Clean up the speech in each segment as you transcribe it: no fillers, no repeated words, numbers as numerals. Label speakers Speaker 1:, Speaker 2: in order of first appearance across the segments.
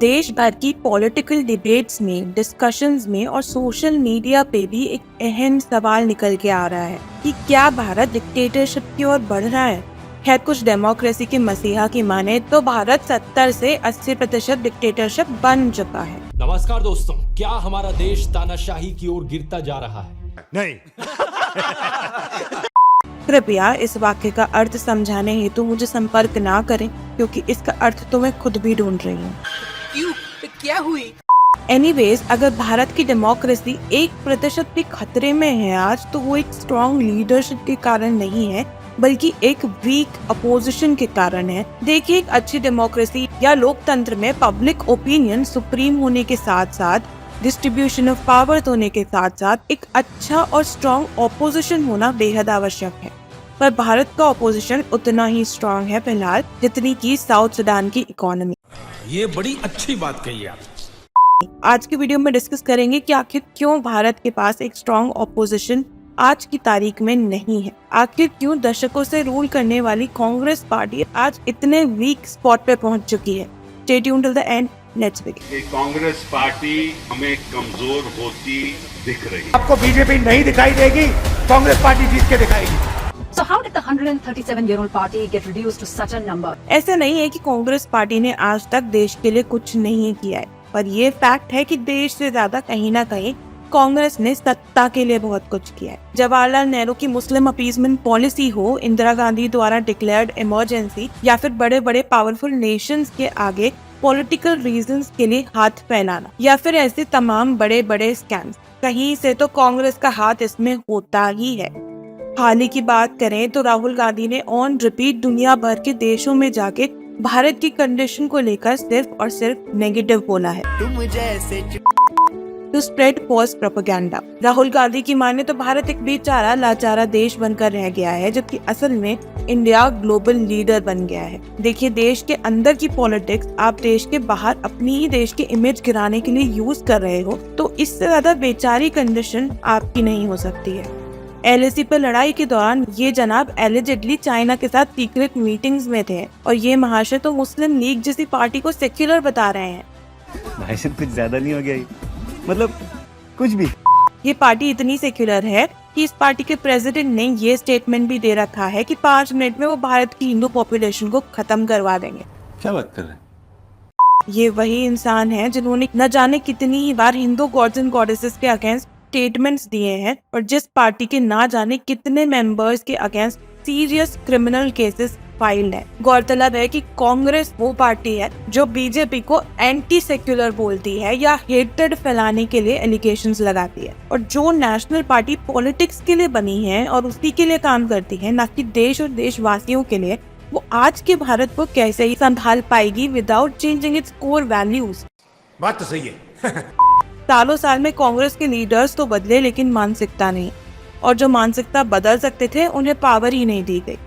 Speaker 1: देश भर की पॉलिटिकल डिबेट्स में, डिस्कशंस में और सोशल मीडिया पे भी एक अहम सवाल निकल के आ रहा है कि क्या भारत डिक्टेटरशिप की ओर बढ़ रहा है। खैर, कुछ डेमोक्रेसी के मसीहा की माने तो भारत 70 से 80% डिक्टेटरशिप बन चुका है।
Speaker 2: नमस्कार दोस्तों, क्या हमारा देश तानाशाही की ओर गिरता जा रहा है?
Speaker 3: नहीं।
Speaker 1: कृपया इस वाक्य का अर्थ समझाने हेतु मुझे संपर्क ना करें, क्योंकि इसका अर्थ तो मैं खुद भी ढूंढ रही हूँ।
Speaker 4: क्यों? क्या हुई?
Speaker 1: एनीवेज, अगर भारत की डेमोक्रेसी 1% भी खतरे में है आज, तो वो एक स्ट्रॉन्ग लीडरशिप के कारण नहीं है, बल्कि एक वीक अपोजिशन के कारण है। देखिए, एक अच्छी डेमोक्रेसी या लोकतंत्र में पब्लिक ओपिनियन सुप्रीम होने के साथ साथ, डिस्ट्रीब्यूशन ऑफ पावर्स होने के साथ साथ एक अच्छा और स्ट्रॉन्ग ऑपोजिशन होना बेहद आवश्यक है। पर भारत का ऑपोजिशन उतना ही स्ट्रॉन्ग है फिलहाल जितनी की साउथ सुडान की इकोनॉमी।
Speaker 3: ये बड़ी अच्छी बात कही आप।
Speaker 1: आज की वीडियो में डिस्कस करेंगे कि आखिर क्यों भारत के पास एक स्ट्रॉन्ग ऑपोजिशन आज की तारीख में नहीं है। आखिर क्यों दशकों से रूल करने वाली कांग्रेस पार्टी आज इतने वीक स्पॉट पे पहुंच चुकी है। Stay tuned till the end, let's begin.
Speaker 5: Congress party हमें कमजोर होती दिख रही है।
Speaker 6: आपको बीजेपी नहीं दिखाई देगी, कांग्रेस पार्टी जीत के दिखाएगी।
Speaker 4: So how did the 137-year-old party get reduced to such a number?
Speaker 1: ऐसा नहीं है कि कांग्रेस पार्टी ने आज तक देश के लिए कुछ नहीं किया है, पर ये फैक्ट है कि देश से ज्यादा कहीं ना कहीं कांग्रेस ने सत्ता के लिए बहुत कुछ किया है। जवाहरलाल नेहरू की मुस्लिम अपीजमेंट पॉलिसी हो, इंदिरा गांधी द्वारा डिक्लेयर्ड इमरजेंसी, या फिर बड़े बड़े पावरफुल नेशंस के आगे पॉलिटिकल रीजंस के लिए हाथ फैलाना, या फिर ऐसे तमाम बड़े बड़े स्कैम्स, कहीं से तो कांग्रेस का हाथ इसमें होता ही है। हाल ही की बात करें तो राहुल गांधी ने ऑन रिपीट दुनिया भर के देशों में जाके भारत की कंडीशन को लेकर सिर्फ और सिर्फ नेगेटिव बोला है, to spread false propaganda. Rahul Gandhi की माने तो भारत एक बेचारा लाचारा देश बनकर रह गया है, जबकि असल में इंडिया ग्लोबल लीडर बन गया है। देखिए, देश के अंदर की पॉलिटिक्स आप देश के बाहर अपनी ही देश की इमेज गिराने के लिए यूज कर रहे हो, तो इससे ज्यादा बेचारी कंडीशन आपकी नहीं हो सकती है। LAC पर लड़ाई के दौरान ये जनाब एलिजिडली चाइना के साथ सीक्रेट मीटिंग्स में थे, और ये महाशय तो मुस्लिम लीग जैसी पार्टी को सेक्युलर बता रहे हैं।
Speaker 7: भाई साहब, कुछ ज्यादा नहीं हो गया ये? मतलब कुछ भी।
Speaker 1: ये पार्टी इतनी सेक्युलर है कि इस पार्टी के प्रेसिडेंट ने ये स्टेटमेंट भी दे रखा है कि 5 मिनट में वो भारत की हिंदू पॉपुलेशन को खत्म करवा देंगे।
Speaker 3: क्या बात कर रहे हैं?
Speaker 1: ये वही इंसान है जिन्होंने न जाने कितनी ही बार हिंदू गॉड्स एंड गॉडेसेस के अगेंस्ट स्टेटमेंट्स दिए हैं, और जिस पार्टी के ना जाने कितने मेंबर्स के against serious criminal cases filed है। गौरतलब है कि कांग्रेस वो पार्टी है जो बीजेपी को एंटी सेक्युलर बोलती है या हेटेड फैलाने के लिए एलिगेशंस लगाती है, और जो नेशनल पार्टी पॉलिटिक्स के लिए बनी है और उसी के लिए काम करती है, न कि देश और देशवासियों के लिए, वो आज के भारत को कैसे ही संभाल पाएगी without changing its core values.
Speaker 6: बात तो सही है।
Speaker 1: सालों साल में कांग्रेस के लीडर्स तो बदले, लेकिन मानसिकता नहीं, और जो मानसिकता बदल सकते थे उन्हें पावर ही नहीं दी गई।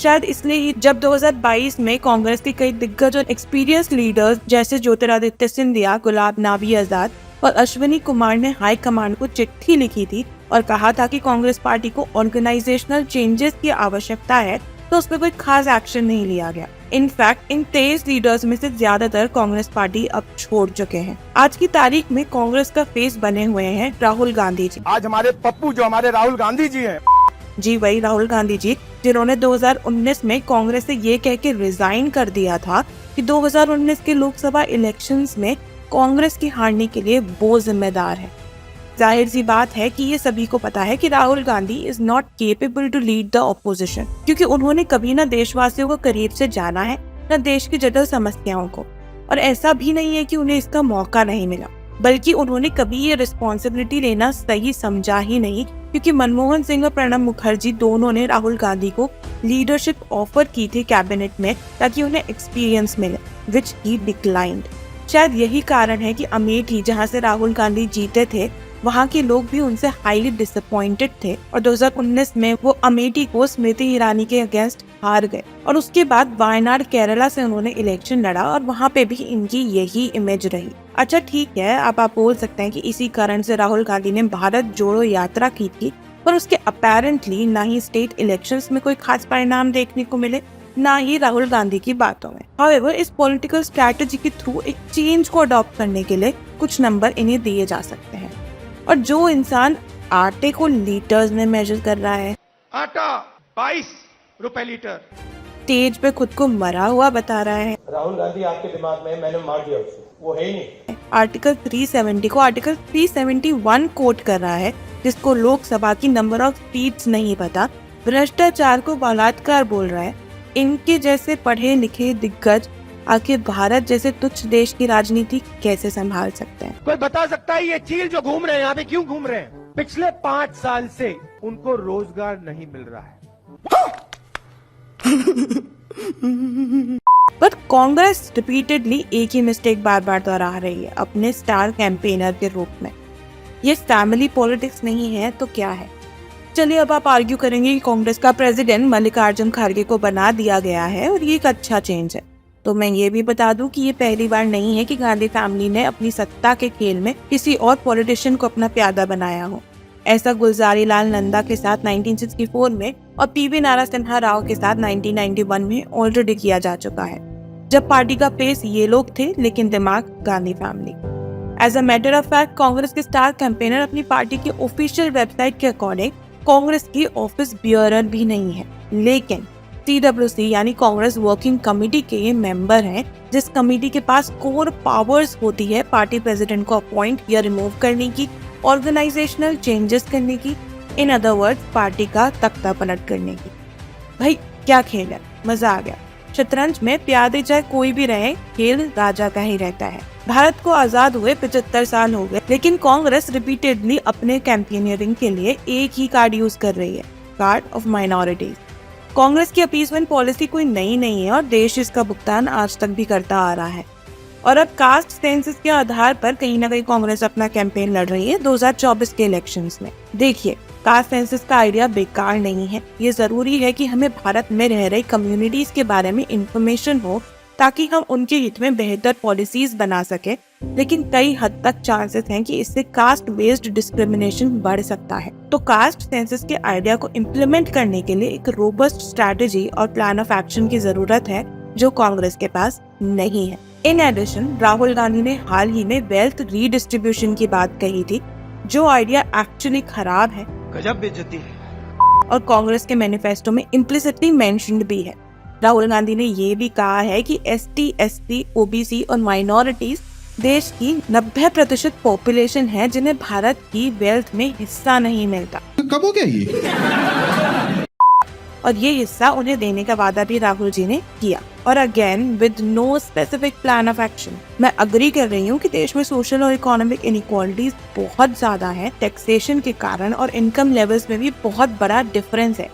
Speaker 1: शायद इसलिए ही जब 2022 में कांग्रेस के कई दिग्गज और एक्सपीरियंस लीडर्स जैसे ज्योतिरादित्य सिंधिया, गुलाब नबी आजाद और अश्विनी कुमार ने हाई कमांड को चिट्ठी लिखी थी और कहा था कि कांग्रेस पार्टी को ऑर्गेनाइजेशनल चेंजेस की आवश्यकता है, तो उस पर कोई खास एक्शन नहीं लिया गया। इनफैक्ट इन 23 लीडर्स में से ज्यादातर कांग्रेस पार्टी अब छोड़ चुके हैं। आज की तारीख में कांग्रेस का फेस बने हुए हैं राहुल गांधी जी।
Speaker 6: आज हमारे पप्पू जो हमारे राहुल गांधी जी हैं,
Speaker 1: जी वही राहुल गांधी जी जिन्होंने 2019 में कांग्रेस से ये कह के रिजाइन कर दिया था कि 2019 के लोकसभा इलेक्शंस में कांग्रेस की हारने के लिए वो जिम्मेदार है। जाहिर सी बात है कि ये सभी को पता है कि Rahul Gandhi is not capable to lead the opposition, क्योंकि उन्होंने कभी ना देशवासियों को करीब से जाना है, न देश की जटिल समस्याओं को, और ऐसा भी नहीं है कि उन्हें इसका मौका नहीं मिला, बल्कि उन्होंने कभी ये रिस्पॉन्सिबिलिटी लेना सही समझा ही नहीं, क्योंकि मनमोहन सिंह और प्रणब मुखर्जी दोनों ने राहुल गांधी को लीडरशिप ऑफर की थी कैबिनेट में ताकि उन्हें एक्सपीरियंस मिले, विच ही डिक्लाइंड। शायद यही कारण है कि अमेठी, जहां से राहुल गांधी जीते थे, वहां के लोग भी उनसे हाईली डिसअपॉइंटेड थे, और 2019 में वो अमेठी को स्मृति ईरानी के अगेंस्ट हार गए, और उसके बाद वायनाड केरला से उन्होंने इलेक्शन लड़ा और वहां पे भी इनकी यही इमेज रही। अच्छा ठीक है, अब आप बोल सकते हैं कि इसी कारण से राहुल गांधी ने भारत जोड़ो यात्रा की थी, पर उसके अपेरेंटली ना ही स्टेट इलेक्शंस में कोई खास परिणाम देखने को मिले, ना ही राहुल गांधी की बातों में। However, इस पॉलिटिकल स्ट्रैटेजी के थ्रू एक चेंज को अडॉप्ट करने के लिए कुछ नंबर इन्हें दिए जा सकते हैं। और जो इंसान आटे को लीटर्स में मेजर कर रहा है,
Speaker 6: आटा 22 रुपए लीटर,
Speaker 1: स्टेज पे खुद को मरा हुआ बता रहा है,
Speaker 8: राहुल गांधी आपके दिमाग में मैंने मार दिया उसे, वो है ही नहीं।
Speaker 1: आर्टिकल 370 को आर्टिकल 371 कोट कर रहा है, जिसको लोकसभा की नंबर ऑफ सीट्स नहीं पता, भ्रष्टाचार को बलात्कार बोल रहा है। इनके जैसे पढ़े लिखे दिग्गज आखिर भारत जैसे तुच्छ देश की राजनीति कैसे संभाल सकते हैं?
Speaker 6: कोई बता सकता है ये चील जो घूम रहे हैं यहाँ पे क्यों घूम रहे हैं? पिछले 5 साल से उनको रोजगार नहीं मिल रहा है।
Speaker 1: पर कांग्रेस रिपीटेडली एक ही मिस्टेक बार बार दोहरा रही है अपने स्टार कैंपेनर के रूप में। ये फैमिली पॉलिटिक्स नहीं है तो क्या है? चलिए, अब आप आर्ग्यू करेंगे कि कांग्रेस का प्रेसिडेंट मल्लिकार्जुन खड़गे को बना दिया गया है और ये एक अच्छा चेंज है। तो मैं ये भी बता दूं कि ये पहली बार नहीं है कि गांधी फैमिली ने अपनी सत्ता के खेल में किसी और पॉलिटिशियन को अपना प्यादा बनाया हो। ऐसा गुलजारी लाल नंदा के साथ 1964 में और पीवी नारा सिन्हा राव के साथ 1991 में ऑलरेडी किया जा चुका है, जब पार्टी का फेस ये लोग थे लेकिन दिमाग Gandhi family. As a matter of fact, Congress के स्टार कैंपेनर अपनी पार्टी की ऑफिशियल वेबसाइट के अकॉर्डिंग कांग्रेस की ऑफिस बियरर भी नहीं है, लेकिन CWC यानी कांग्रेस वर्किंग कमेटी के ये मेंबर हैं, जिस कमेटी के पास कोर पावर्स होती है पार्टी प्रेसिडेंट को अपॉइंट या रिमूव करने की, ऑर्गेनाइजेशनल चेंजेस करने की, इन अदर वर्ड्स पार्टी का तख्ता पलट करने की। भाई क्या खेल है, मजा आ गया। शतरंज में प्यादे चाहे कोई भी रहे, खेल राजा का ही रहता है। भारत को आजाद हुए 75 साल हो गए, लेकिन कांग्रेस रिपीटेडली अपने कैंपेनियरिंग के लिए एक ही कार्ड यूज कर रही है, कार्ड ऑफ माइनॉरिटीज। कांग्रेस की अपीसमेंट पॉलिसी कोई नई नहीं है और देश इसका भुगतान आज तक भी करता आ रहा है। और अब कास्ट सेंसस के आधार पर कहीं ना कहीं कांग्रेस अपना कैंपेन लड़ रही है 2024 के इलेक्शंस में। देखिए, कास्ट सेंसस का आइडिया बेकार नहीं है। ये जरूरी है कि हमें भारत में रह रही कम्युनिटीज के बारे में इंफॉर्मेशन हो ताकि हम उनके हित में बेहतर पॉलिसीज बना सके, लेकिन कई हद तक चांसेस हैं कि इससे कास्ट बेस्ड डिस्क्रिमिनेशन बढ़ सकता है। तो कास्ट सेंसस के आइडिया को इम्प्लीमेंट करने के लिए एक रोबस्ट स्ट्रैटेजी और प्लान ऑफ एक्शन की जरूरत है, जो कांग्रेस के पास नहीं है। इन एडिशन, राहुल गांधी ने हाल ही में वेल्थ रीडिस्ट्रीब्यूशन की बात कही थी, जो आइडिया एक्चुअली खराब है,
Speaker 6: गजब बेइज्जती है,
Speaker 1: और कांग्रेस के मैनिफेस्टो में इम्प्लिसिटली मेंशन्ड भी है। राहुल गांधी ने ये भी कहा है कि ST, SC, OBC और माइनॉरिटीज देश की 90% पॉपुलेशन है जिन्हें भारत की वेल्थ में हिस्सा नहीं मिलता।
Speaker 9: कब हो गया ये?
Speaker 1: और ये हिस्सा उन्हें देने का वादा भी राहुल जी ने किया, और again with no specific plan of action. मैं अग्री कर रही हूँ कि देश में सोशल और इकोनॉमिक इनइक्वालिटीज बहुत ज्यादा है टैक्सेशन के कारण, और इनकम लेवल्स में भी बहुत बड़ा डिफरेंस है।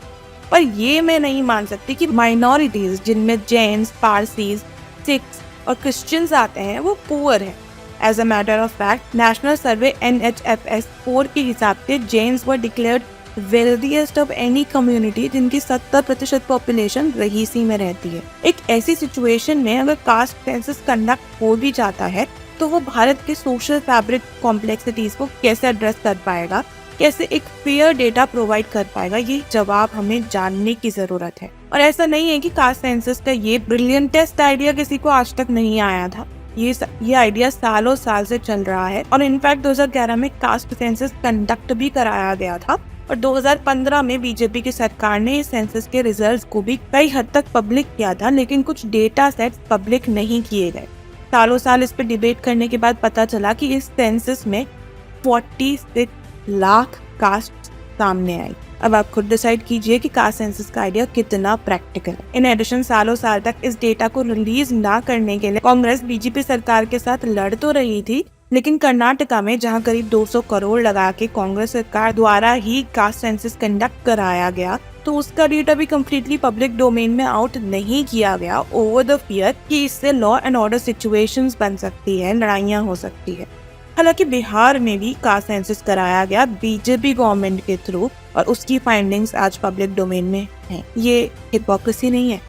Speaker 1: पर ये मैं नहीं मान सकती कि माइनॉरिटीज, जिनमें जैन्स, पारसीज, सिख्स और क्रिश्चियंस आते हैं, वो पुअर है। As a matter of fact, national survey NHFS 4 के हिसाब से Jains were declared wealthiest of any community, जिनकी 70% पॉपुलेशन रईसी में रहती है। एक ऐसी सिचुएशन में अगर कास्ट सेंसस कंडक्ट हो भी जाता है तो वो भारत के सोशल फैब्रिक कॉम्प्लेक्सिटीज को कैसे एड्रेस कर पाएगा, कैसे एक फेयर डेटा प्रोवाइड कर पाएगा, ये जवाब हमें जानने की जरूरत है। और ऐसा नहीं है कि कास्ट सेंसस का ये ब्रिलियंटेस्ट आइडिया किसी को आज तक नहीं आया था। ये आइडिया सालों साल से चल रहा है, और इनफैक्ट 2011 में कास्ट सेंसस कंडक्ट भी कराया गया था, और 2015 में बीजेपी की सरकार ने इस सेंसस के रिजल्ट्स को भी कई हद तक पब्लिक किया था, लेकिन कुछ डेटा सेट्स पब्लिक नहीं किए गए। सालों साल इस पर डिबेट करने के बाद पता चला कि इस सेंसस में 46 लाख कास्ट सामने आई। अब आप खुद डिसाइड कीजिए कि कास्ट सेंसस का आइडिया कितना प्रैक्टिकल है। इन एडिशन, सालों साल तक इस डेटा को रिलीज ना करने के लिए कांग्रेस बीजेपी सरकार के साथ लड़ तो रही थी, लेकिन कर्नाटका में जहां करीब 200 करोड़ लगा के कांग्रेस सरकार द्वारा ही कास्ट सेंसस कंडक्ट कराया गया, तो उसका डेटा भी कम्प्लीटली पब्लिक डोमेन में आउट नहीं किया गया, ओवर द फियर कि इससे लॉ एंड ऑर्डर सिचुएशंस बन सकती है, लड़ाइयां हो सकती है। हालांकि बिहार में भी कास्ट सेंसस कराया गया बीजेपी गवर्नमेंट के थ्रू, और उसकी फाइंडिंग्स आज पब्लिक डोमेन में हैं। ये हिपोक्रेसी नहीं है।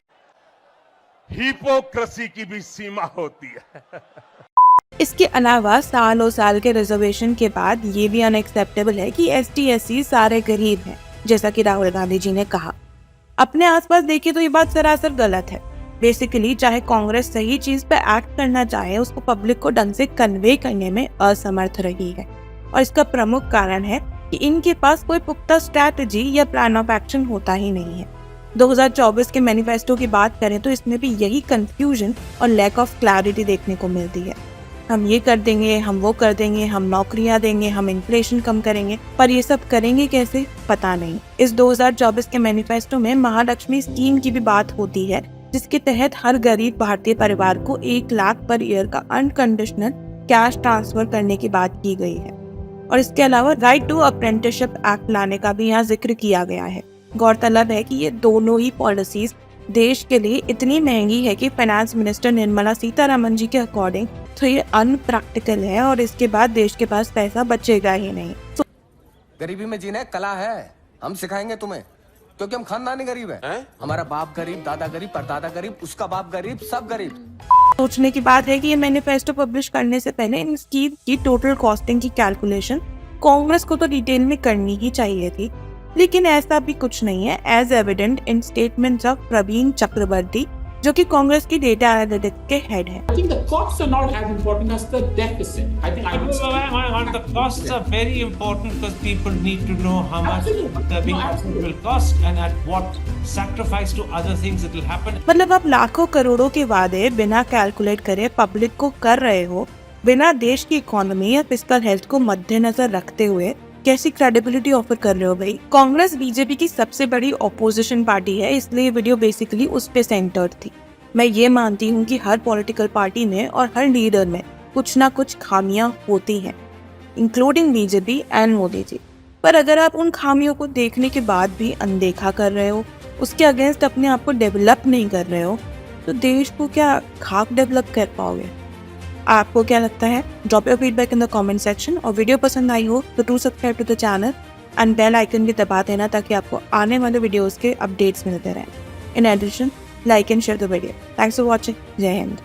Speaker 5: हिपोक्रेसी की भी सीमा होती है।
Speaker 1: इसके अलावा सालों साल के रिजर्वेशन के बाद ये भी अनएक्सेप्टेबल है कि ST SC सारे गरीब हैं, जैसा कि राहुल गांधी जी ने कहा। अपने आसपास देखिए तो ये बात सरासर गलत है। बेसिकली चाहे कांग्रेस सही चीज पे एक्ट करना चाहे, उसको पब्लिक को ढंग से कन्वे करने में असमर्थ रही है। और इसका प्रमुख कारण है कि इनके पास कोई पुख्ता स्ट्रैटेजी या प्लान ऑफ एक्शन होता ही नहीं है। 2024 के मैनिफेस्टो की बात करें तो इसमें भी यही कंफ्यूजन और लैक ऑफ क्लैरिटी देखने को मिलती है। हम ये कर देंगे, हम वो कर देंगे, हम नौकरियां देंगे, हम इन्फ्लेशन कम करेंगे, पर ये सब करेंगे कैसे पता नहीं। इस 2024 के मैनिफेस्टो में महालक्ष्मी स्कीम की भी बात होती है, जिसके तहत हर गरीब भारतीय परिवार को 1 लाख पर ईयर का अनकंडीशनल कैश ट्रांसफर करने की बात की गई है। और इसके अलावा राइट टू अप्रेंटिसशिप एक्ट लाने का भी यहाँ जिक्र किया गया है। गौरतलब है कि ये दोनों ही पॉलिसीज देश के लिए इतनी महंगी है कि फाइनेंस मिनिस्टर निर्मला सीतारमण जी के अकॉर्डिंग तो ये अनप्रैक्टिकल है और इसके बाद देश के पास पैसा बचेगा ही नहीं।
Speaker 10: गरीबी में जीना कला है, हम सिखाएंगे तुम्हें, क्योंकि हम खानदानी गरीब हैं। हमारा बाप गरीब, दादा गरीब, परदादा गरीब, उसका बाप गरीब, सब गरीब।
Speaker 1: सोचने की बात है कि ये मैनिफेस्टो पब्लिश करने से पहले इन स्कीम की टोटल कॉस्टिंग की कैलकुलेशन कांग्रेस को तो डिटेल में करनी ही चाहिए थी, लेकिन ऐसा भी कुछ नहीं है, as evident in statements of Praveen Chakravarty, जो कि कांग्रेस की डेटा एनालिटिक्स के हेड हैं।
Speaker 11: I think the costs are not as important as the deficit. I think I would say.
Speaker 12: The costs are very important because people need to know how much the big accident will cost and at what sacrifice to other things it will happen.
Speaker 1: मतलब आप लाखों करोड़ों के वादे बिना calculate करे public को कर रहे हो, बिना देश की इकोनॉमी या फिस्कल हेल्थ को मद्देनजर रखते हुए कैसी क्रेडिबिलिटी ऑफर कर रहे हो भाई। कांग्रेस बीजेपी की सबसे बड़ी ऑपोजिशन पार्टी है, इसलिए वीडियो बेसिकली उस पे सेंटर्ड थी। मैं ये मानती हूँ कि हर पॉलिटिकल पार्टी में और हर लीडर में कुछ ना कुछ खामियां होती हैं, including BJP and Modi ji. पर अगर आप उन खामियों को देखने के बाद भी अनदेखा कर रहे हो, उसके अगेंस्ट अपने आप को डेवलप नहीं कर रहे हो, तो देश को क्या खाक डेवलप कर पाओगे। आपको क्या लगता है? Drop your feedback in the comment section. और वीडियो पसंद आई हो तो do subscribe to the channel and bell icon भी दबा देना ताकि आपको आने वाले वीडियोस के अपडेट्स मिलते रहें। In addition, like and share the video. Thanks for watching. Jai Hind.